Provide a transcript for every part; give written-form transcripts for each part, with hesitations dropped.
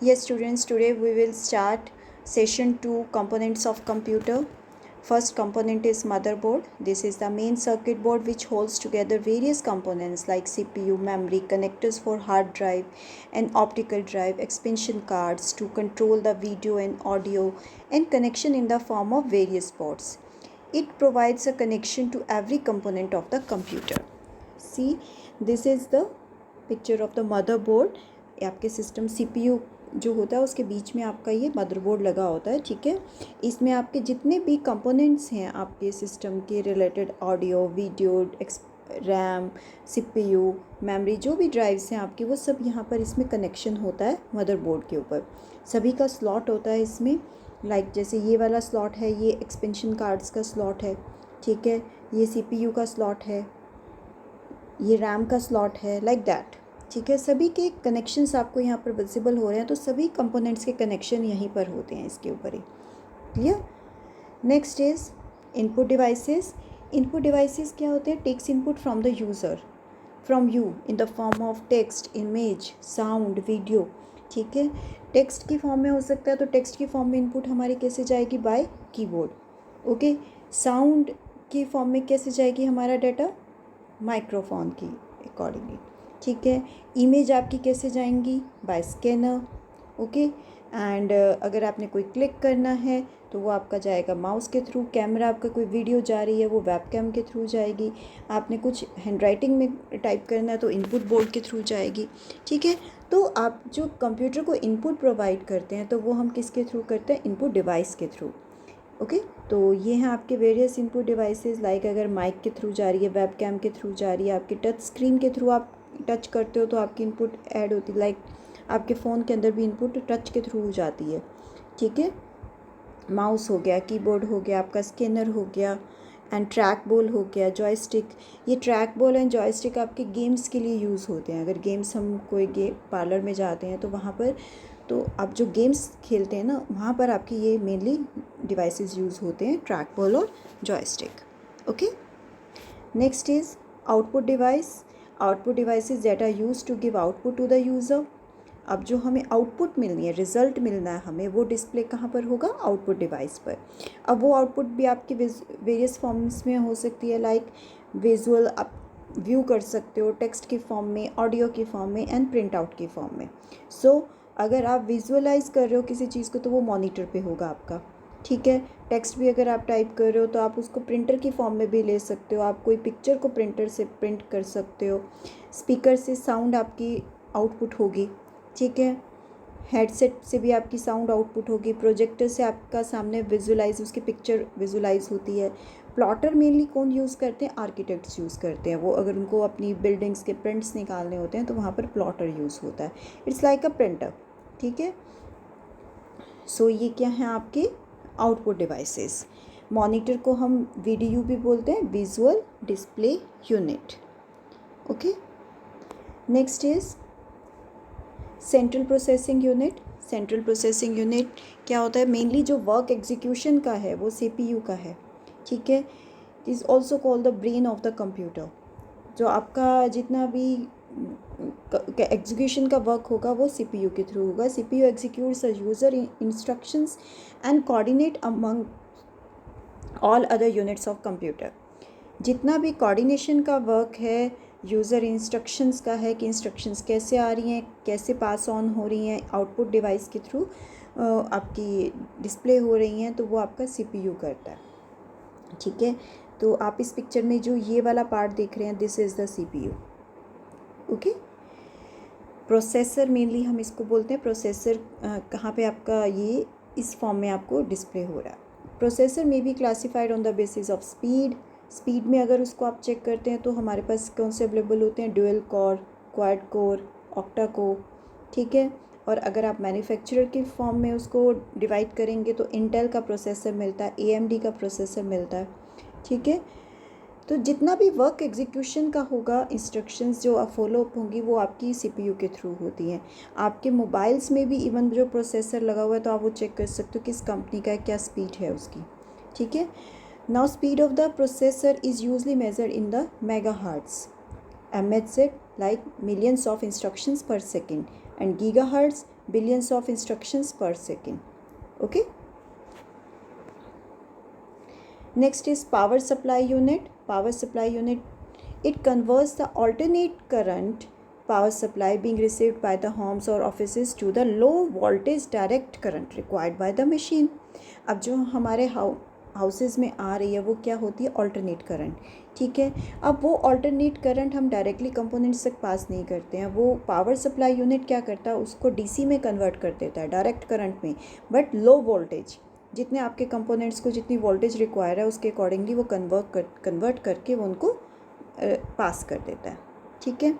Yes, students, today we will start session 2 components of computer. First component is motherboard. This is the main circuit board which holds together various components like CPU, memory, connectors for hard drive and optical drive, expansion cards to control the video and audio, and connection in the form of various ports. It provides a connection to every component of the computer. See, this is the picture of the motherboard. आपके system CPU जो होता है उसके बीच में आपका ये motherboard लगा होता है, ठीक है। इसमें आपके जितने भी कंपोनेंट्स हैं आपके सिस्टम के related, audio, video, RAM, CPU, memory, जो भी ड्राइव्स हैं आपके, वो सब यहाँ पर इसमें कनेक्शन होता है मदरबोर्ड के ऊपर। सभी का स्लॉट होता है इसमें, लाइक जैसे ये वाला स्लॉट है, ये एक्सपेंशन कार्ड्स का स्लॉट है, ठीक है। ये CPU का स्लॉट है, ये रैम का स्लॉट है, लाइक दैट, ठीक है। सभी के कनेक्शंस आपको यहाँ पर विजिबल हो रहे हैं, तो सभी कंपोनेंट्स के कनेक्शन यहीं पर होते हैं इसके ऊपर ही। Clear. Next is input devices. Input devices क्या होते हैं? Takes input from the user, from you, in the form of text, image, sound, video, ठीक है। टेक्स्ट की फॉर्म में हो सकता है, तो टेक्स्ट की फॉर्म में इनपुट हमारी कैसे जाएगी? By keyboard. ओके। साउंड की फॉर्म में कैसे जाएगी हमारा डाटा? माइक्रोफोन की अकॉर्डिंगली, ठीक है। इमेज आपकी कैसे जाएंगी? Bye scanner. ओके। एंड अगर आपने कोई क्लिक करना है तो वो आपका जाएगा माउस के थ्रू। कैमरा, आपका कोई वीडियो जा रही है वो वेबकैम के थ्रू जाएगी। आपने कुछ हैंडराइटिंग में टाइप करना है तो इनपुट बोर्ड के थ्रू जाएगी, ठीक है। तो आप जो कंप्यूटर को इनपुट प्रोवाइड करते हैं तो वो हम किसके थ्रू करते हैं? इनपुट डिवाइस के थ्रू। ओके। तो ये हैं आपके वेरियस इनपुट डिवाइसेस, लाइक अगर माइक के थ्रू जा रही है, वेबकैम के थ्रू जा रही है, आपकी टच स्क्रीन के थ्रू आप टच करते हो तो आपकी इनपुट ऐड होती है, लाइक आपके फ़ोन के अंदर भी इनपुट टच के थ्रू हो जाती है, ठीक है। माउस हो गया, कीबोर्ड हो गया, आपका स्कैनर हो गया, एंड ट्रैक बॉल हो गया, जॉयस्टिक। ये ट्रैक बॉल एंड जॉयस्टिक आपके गेम्स के लिए यूज़ होते हैं। अगर गेम्स, हम कोई पार्लर में जाते हैं तो वहाँ पर, तो आप जो गेम्स खेलते हैं ना, वहाँ पर आपकी ये मेनली डिवाइसेस यूज़ होते हैं, ट्रैक बॉल और joystick. Okay. Next is output device. Output devices that are use to give output to the user. अब जो हमें आउटपुट मिलनी है, रिज़ल्ट मिलना है हमें, वो डिस्प्ले कहाँ पर होगा? आउटपुट डिवाइस पर। अब वो आउटपुट भी आपकी वेरियस फॉर्म्स में हो सकती है, लाइक विजुअल आप व्यू कर सकते हो, टेक्स्ट की फॉर्म में, ऑडियो की फॉर्म में, एंड प्रिंट आउट की फॉर्म में। सो अगर आप विजुअलाइज कर रहे हो किसी चीज़ को तो वो मॉनिटर पे होगा आपका, ठीक है। टेक्स्ट भी अगर आप टाइप कर रहे हो तो आप उसको प्रिंटर की फॉर्म में भी ले सकते हो। आप कोई पिक्चर को प्रिंटर से प्रिंट कर सकते हो। स्पीकर से साउंड आपकी आउटपुट होगी, ठीक है। हेडसेट से भी आपकी साउंड आउटपुट होगी। प्रोजेक्टर से आपका सामने विजुलाइज, उसकी पिक्चर विजुलाइज होती है। प्लॉटर मेनली कौन यूज़ करते हैं? आर्किटेक्ट्स यूज़ करते हैं। वो अगर उनको अपनी बिल्डिंग्स के प्रिंट्स निकालने होते हैं तो वहाँ पर प्लॉटर यूज़ होता है। इट्स लाइक अ प्रिंटर, ठीक है। सो ये क्या है आपके आउटपुट डिवाइसेस। मॉनिटर को हम VDU भी बोलते हैं, visual display unit. Okay. Next is central processing unit. Central processing unit क्या होता है? मेनली जो वर्क एग्जीक्यूशन का है वो CPU का है, ठीक है। Is also called the brain of the computer. जो आपका जितना भी एग्जीक्यूशन का वर्क होगा वो CPU के थ्रू होगा। CPU executes user instructions and coordinate among all other units of computer. जितना भी कोऑर्डिनेशन का वर्क है, यूज़र इंस्ट्रक्शंस का है कि इंस्ट्रक्शंस कैसे आ रही हैं, कैसे पास ऑन हो रही हैं, आउटपुट डिवाइस के थ्रू आपकी डिस्प्ले हो रही हैं, तो वो आपका CPU करता है, ठीक है। तो आप इस पिक्चर में जो ये वाला पार्ट देख रहे हैं, this is the CPU। Okay. Processor mainly हम इसको बोलते हैं। प्रोसेसर कहाँ पे आपका ये इस फॉर्म में आपको डिस्प्ले हो रहा है। प्रोसेसर में be classified on the basis of speed. Speed में अगर उसको आप चेक करते हैं तो हमारे पास कौन से अवेलेबल होते हैं? Dual core, quad core, octa core, ठीक है। और अगर आप मैन्युफैक्चरर की फॉर्म में उसको डिवाइड करेंगे तो इंटेल का प्रोसेसर मिलता है, AMD का प्रोसेसर मिलता है, ठीक है। तो जितना भी वर्क एग्जीक्यूशन का होगा, इंस्ट्रक्शंस जो आप फॉलो अप होंगी वो आपकी CPU के थ्रू होती हैं। आपके मोबाइल्स में भी इवन जो प्रोसेसर लगा हुआ है तो आप वो चेक कर सकते हो किस कंपनी का है, क्या स्पीड है उसकी, ठीक है। Now speed of the processor is usually measured in the MHz, MHz like millions of instructions per second, and GHz billions of instructions per second. Okay. Next is power supply unit. Power supply unit, it converts the alternate current power supply being received by the homes or offices to the low voltage direct current required by the machine. अब जो हमारे houses में आ रही है वो क्या होती है, ऑल्टरनेट करंट, ठीक है। अब वो ऑल्टरनेट करंट हम डायरेक्टली कंपोनेंट्स तक पास नहीं करते हैं, वो पावर सप्लाई यूनिट क्या करता है, उसको डीसी में कन्वर्ट कर देता है, डायरेक्ट करंट में, बट लो वोल्टेज, जितने आपके कंपोनेंट्स को जितनी वोल्टेज रिक्वायर है उसके अकॉर्डिंगली वो कन्वर्ट करके वो उनको पास कर देता है, ठीक है।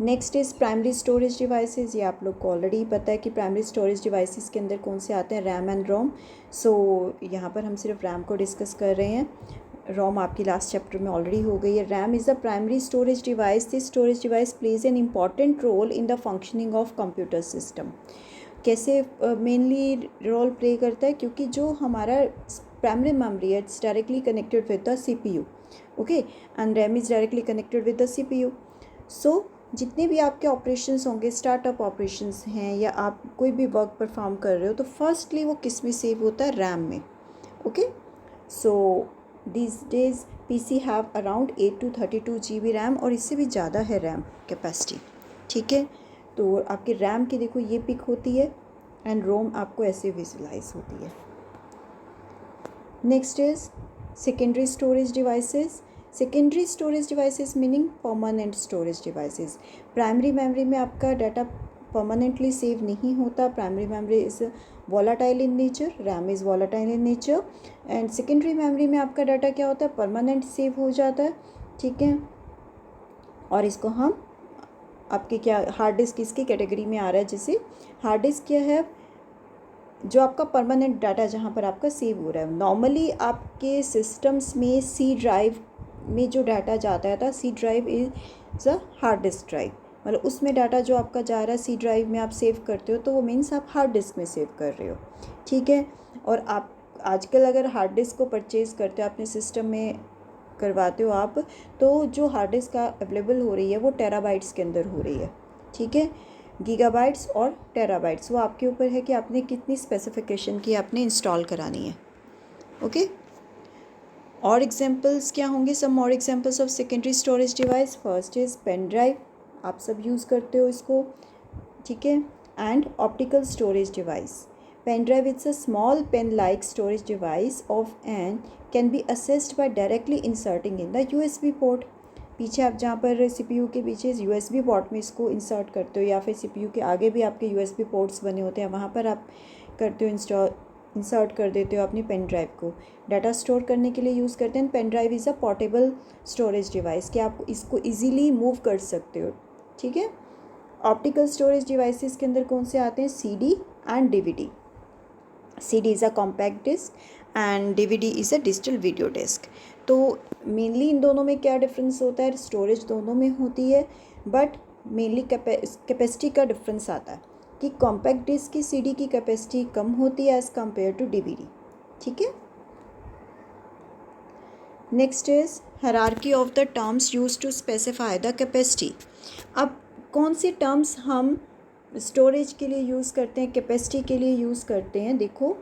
Next is primary storage devices. ये आप लोग को ऑलरेडी पता है कि प्राइमरी स्टोरेज डिवाइसेस के अंदर कौन से आते हैं, रैम एंड रोम। सो यहाँ पर हम सिर्फ रैम को डिस्कस कर रहे हैं, रोम आपकी लास्ट चैप्टर में ऑलरेडी हो गई है। RAM is the primary storage device. This storage device plays an important role in the functioning of computer system. कैसे मेनली रोल प्ले करता है, क्योंकि जो हमारा प्राइमरी मेमोरी है it's directly connected with the CPU, okay, and RAM is directly connected with the CPU। So जितने भी आपके ऑपरेशंस होंगे, स्टार्टअप ऑपरेशंस हैं या आप कोई भी वर्क परफॉर्म कर रहे हो, तो फर्स्टली वो किस में सेव होता है, रैम में, okay. So these days PC have around 8 to 32 GB RAM, और इससे भी ज़्यादा है रैम कैपेसिटी, ठीक है। तो आपके रैम की देखो ये पिक होती है एंड रोम आपको ऐसे विजुलाइज होती है। Next is secondary storage devices. Secondary storage devices meaning permanent storage devices. Primary memory में आपका डाटा परमानेंटली सेव नहीं होता, primary memory is volatile in nature, RAM is volatile in nature, and secondary memory में आपका data क्या होता है, permanent save हो जाता है, ठीक है। और इसको हम आपके क्या हार्ड डिस्क इसकी कैटेगरी में आ रहा है, जैसे हार्ड डिस्क क्या है, जो आपका परमानेंट डाटा जहाँ पर आपका सेव हो रहा है। नॉर्मली आपके सिस्टम्स में सी ड्राइव में जो डाटा जाता है, C drive is a hard disk drive, मतलब उसमें डाटा जो आपका जा रहा है सी ड्राइव में आप सेव करते हो, तो वो मीन्स आप हार्ड डिस्क में सेव कर रहे हो, ठीक है। और आप आजकल अगर हार्ड डिस्क को परचेज़ करते हो, अपने सिस्टम में करवाते हो आप, तो जो हार्ड डिस्क अवेलेबल हो रही है वो टेराबाइट्स के अंदर हो रही है, ठीक है। गीगाबाइट्स और टेराबाइट्स, वो आपके ऊपर है कि आपने कितनी स्पेसिफिकेशन की आपने इंस्टॉल करानी है, ओके। और एग्जांपल्स क्या होंगे, सम और examples of secondary storage device. First is pen drive, आप सब यूज़ करते हो इसको, ठीक है। And optical storage device. Pen drive it's a small pen like storage device of and can be accessed by directly inserting in the USB port. पीछे आप जहाँ पर CPU के पीछे USB पोर्ट में इसको इंसर्ट करते हो, या फिर CPU के आगे भी आपके USB पोर्ट्स बने होते हैं, वहाँ पर आप करते हो इंसर्ट कर देते हो अपनी पेन ड्राइव को, डाटा स्टोर करने के लिए यूज़ करते हैं। Pen drive is a portable storage device, कि आप इसको ईजीली मूव कर सकते हो, ठीक है। ऑप्टिकल स्टोरेज डिवाइसेस के अंदर कौन से आते हैं, CD and DVD। CD is a compact disk and DVD is a digital video disk. तो मेनली इन दोनों में क्या डिफरेंस होता है, स्टोरेज दोनों में होती है, बट मेनली कैपेसिटी का डिफरेंस आता है कि कॉम्पैक्ट डिस्क की CD की कैपेसिटी कम होती है एज़ कम्पेयर टू DVD, ठीक है। Next is hierarchy of the terms used to specify the capacity. अब कौन सी टर्म्स हम स्टोरेज के लिए यूज़ करते हैं, कैपेसिटी के लिए यूज़ करते हैं, देखो।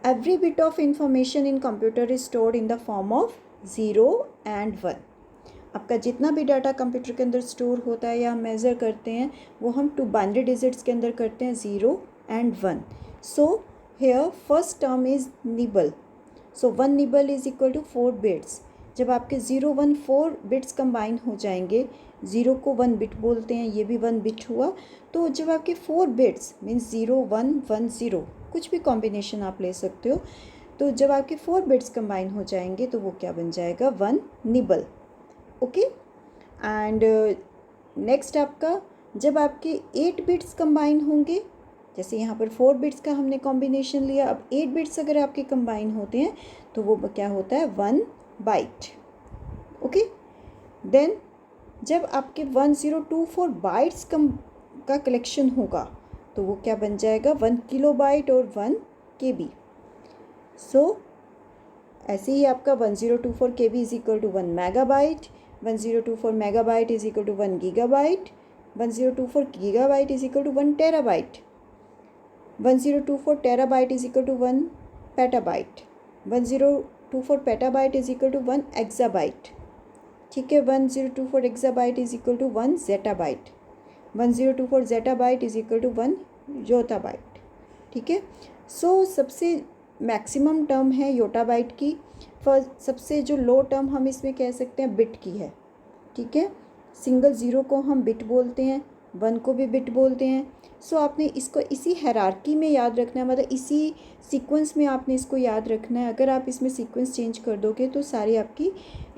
Every bit of information in computer is stored in the form of 0 and 1। आपका जितना भी डाटा कंप्यूटर के अंदर स्टोर होता है या हम मेज़र करते हैं, वो हम 2 बाइनरी डिजिट्स के अंदर करते हैं, 0 and 1। So here first term is nibble. So 1 nibble is equal to 4 bits. जब आपके 0 1 4 बिट्स कंबाइन हो जाएंगे, 0 को 1 बिट बोलते हैं, ये भी 1 बिट हुआ, तो जब आपके 4 बिट्स मीन्स 0 1 1 0 कुछ भी कॉम्बिनेशन आप ले सकते हो, तो जब आपके 4 बिट्स कंबाइन हो जाएंगे तो वो क्या बन जाएगा, 1 निबल, ओके। एंड नेक्स्ट आपका जब आपके 8 बिट्स कंबाइन होंगे, जैसे यहाँ पर 4 बिट्स का हमने कॉम्बिनेशन लिया, अब 8 बिट्स अगर आपके कंबाइन होते हैं तो वो क्या होता है, 1 बाइट, ओके। देन जब आपके 1024 बाइट्स का कलेक्शन होगा तो वो क्या बन जाएगा, 1 किलोबाइट और 1 KB। सो ऐसे ही आपका 1024 KB is equal to 1 megabyte, 1024 megabyte is equal to 1 gigabyte, 1024 gigabyte is equal to 1 terabyte. 1024 terabyte is equal to 1 petabyte. 1024 petabyte is equal to 1 exabyte. ठीक है, 1024 exabyte is equal to 1 zettabyte. 1024 zettabyte is equal to 1 yottabyte. ठीक है. सो सबसे maximum term है yottabyte की. First सबसे जो लो term हम इसमें कह सकते हैं बिट की है. ठीक है, सिंगल ज़ीरो को हम बिट बोलते हैं, 1 को भी बिट बोलते हैं. सो आपने इसको इसी हायरार्की में याद रखना है, मतलब इसी सीक्वेंस में आपने इसको याद रखना है. अगर आप इसमें सीक्वेंस चेंज कर दोगे तो सारी आपकी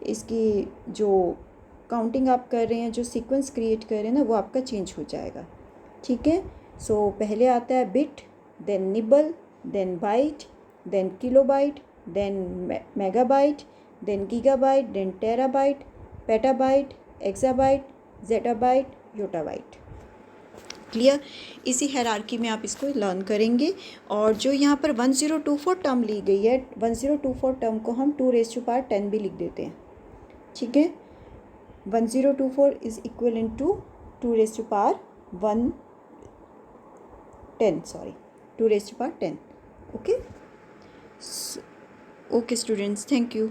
इसकी जो काउंटिंग आप कर रहे हैं, जो सीक्वेंस क्रिएट कर रहे हैं ना, वो आपका चेंज हो जाएगा. ठीक है. सो पहले आता है bit, then nibble, then byte, then kilobyte, then megabyte, then gigabyte, then terabyte, petabyte, exabyte, zettabyte, yottabyte. Clear. इसी हायरार्की में आप इसको लर्न करेंगे. और जो यहाँ पर 1024 टर्म ली गई है, 1024 टर्म को हम 2⁻10 भी लिख देते हैं. ठीक है. 1024 is equivalent to 2⁻10 2⁻10. Okay. Okay students, thank you.